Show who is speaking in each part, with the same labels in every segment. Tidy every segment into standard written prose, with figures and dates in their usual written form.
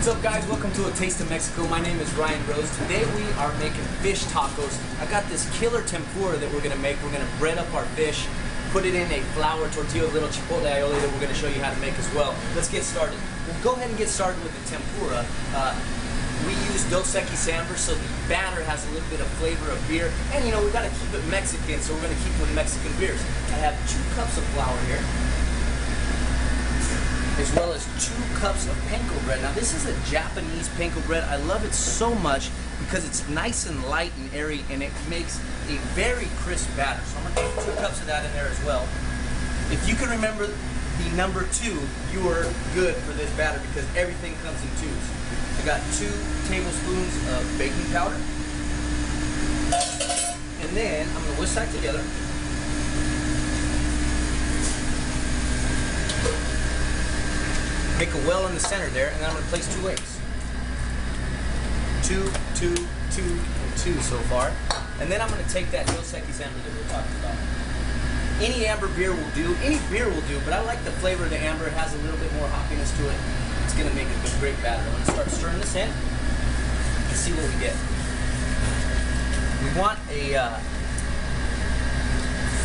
Speaker 1: What's up, guys? Welcome to A Taste of Mexico. My name is Ryan Rose. Today we are making fish tacos. I got this killer tempura that we're going to make. We're going to bread up our fish, put it in a flour tortilla with a little chipotle aioli that we're going to show you how to make as well. Let's get started. We'll go ahead and get started with the tempura. We use Dos Equis Battered, so the batter has a little bit of flavor of beer. And you know, we've got to keep it Mexican, so we're going to keep it with Mexican beers. I have 2 cups of flour here, as well as 2 cups of panko bread. Now this is a Japanese panko bread. I love it so much because it's nice and light and airy, and it makes a very crisp batter. So I'm going to take 2 cups of that in there as well. If you can remember the number 2, you are good for this batter because everything comes in 2s. I got 2 tablespoons of baking powder. And then I'm going to whisk that together. Make a well in the center there, and then I'm going to place 2 eggs. 2, 2, 2, and 2 so far. And then I'm going to take that Dos Equis amber that we were talking about. Any amber beer will do, any beer will do, but I like the flavor of the amber. It has a little bit more hoppiness to it. It's going to make a great batter. I'm going to start stirring this in and see what we get. We want a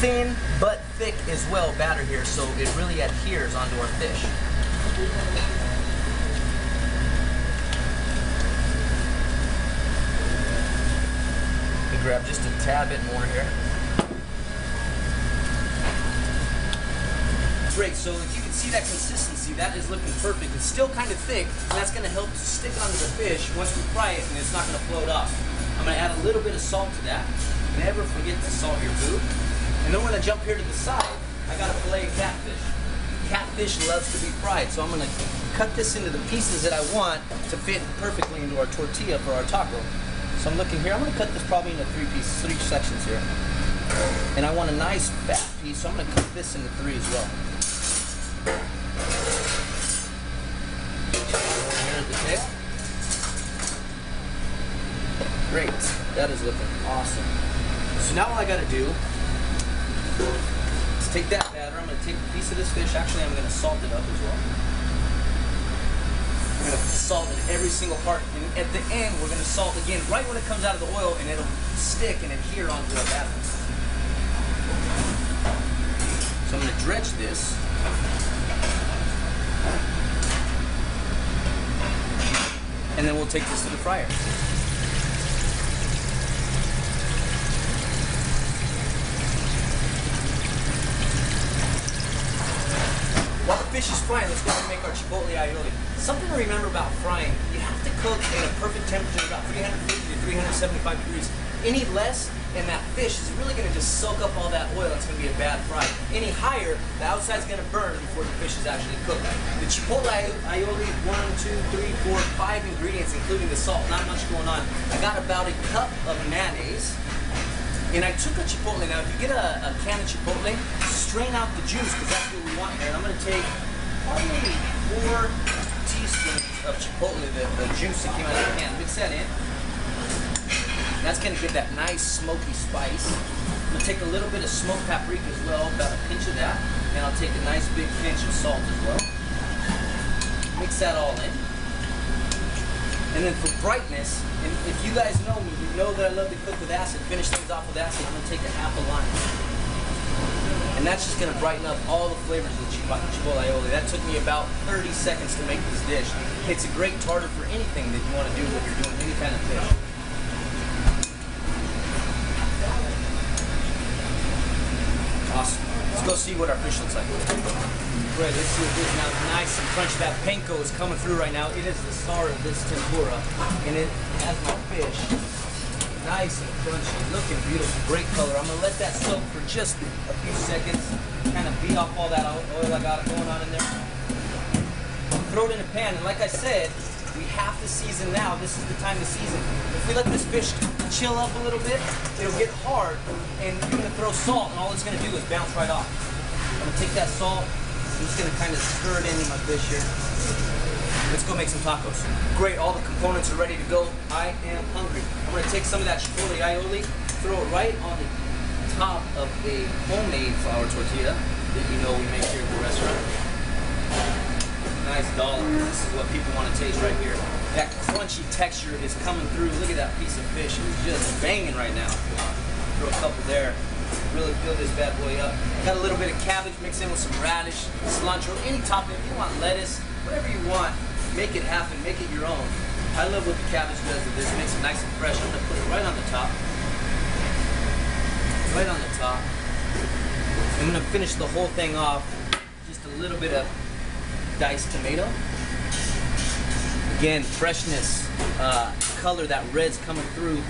Speaker 1: thin but thick as well batter here, so it really adheres onto our fish. We grab just a tad bit more here. Great, so if you can see that consistency, that is looking perfect. It's still kind of thick, and that's going to help to stick onto the fish once we fry it, and it's not going to float off. I'm going to add a little bit of salt to that. Never forget to salt your food. And then we're going to jump here to the side. I got a fillet of catfish. Catfish loves to be fried, so I'm going to cut this into the pieces that I want to fit perfectly into our tortilla for our taco. So I'm looking here. I'm going to cut this probably into 3 sections here. And I want a nice fat piece, so I'm going to cut this into 3 as well. Here's the tail. Great. That is looking awesome. So now all I got to do is take that batter. I'm going to take a piece of this fish. Actually, I'm going to salt it up as well. I'm going to salt in every single part. And at the end, we're going to salt again right when it comes out of the oil, and it'll stick and adhere onto our batter. So I'm going to dredge this. And then we'll take this to the fryer. While the fish is frying, let's go ahead and make our chipotle aioli. Something to remember about frying, you have to cook at a perfect temperature, about 350 to 375 degrees. Any less, and that fish is really going to just soak up all that oil. It's going to be a bad fry. Any higher, the outside's going to burn before the fish is actually cooked. The chipotle aioli, 1, 2, 3, 4, 5 ingredients, including the salt. Not much going on. I got about a cup of mayonnaise. And I took a chipotle. Now, if you get a can of chipotle, strain out the juice, because that's what we want here. And I'm going to take probably 4 teaspoons of chipotle, the juice that came out of the can. Mix that in. That's going to give that nice smoky spice. I'm going to take a little bit of smoked paprika as well, about a pinch of that. And I'll take a nice big pinch of salt as well. Mix that all in. And then for brightness, and if you guys know me, you know that I love to cook with acid, finish things off with acid. I'm going to take a half a lime. And that's just going to brighten up all the flavors of the chipotle aioli. That took me about 30 seconds to make this dish. It's a great tartar for anything that you want to do when you're doing any kind of fish. Awesome. Let's go see what our fish looks like. Great, let's see what this is now. Nice and crunchy. That panko is coming through right now. It is the star of this tempura. And it has my fish nice and crunchy, looking beautiful, great color. I'm going to let that soak for just a few seconds, kind of beat off all that oil I got going on in there. Throw it in a pan, and like I said, we have to season now. This is the time to season. If we let this fish chill up a little bit, it'll get hard, and you're going to throw salt, and all it's going to do is bounce right off. I'm going to take that salt. I'm just going to kind of stir it into my fish here. Let's go make some tacos. Great, all the components are ready to go. I am hungry. I'm going to take some of that chipotle aioli, throw it right on the top of a homemade flour tortilla that you know we make here at the restaurant. nice dollop. This is what people want to taste right here. That crunchy texture is coming through. Look at that piece of fish. It's just banging right now. Throw a couple there. Really fill this bad boy up. Got a little bit of cabbage mixed in with some radish, cilantro, any topping. If you want lettuce, whatever you want, make it happen. Make it your own. I love what the cabbage does with this. Makes it nice and fresh. I'm going to put it right on the top. Right on the top. I'm going to finish the whole thing off. Just a little bit of diced tomato. Again, freshness, color, that red's coming through.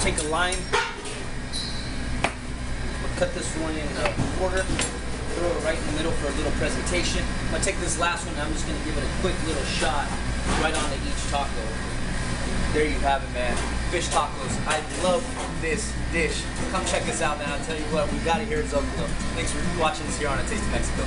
Speaker 1: Take a lime. We'll cut this one in a quarter. Throw it right in the middle for a little presentation. I'm going to take this last one and I'm just going to give it a quick little shot right onto each taco. There you have it, man. Fish tacos. I love this dish. Come check us out, man. I'll tell you what, we got it here in Zocalo. Thanks for watching us here on A Taste of Mexico.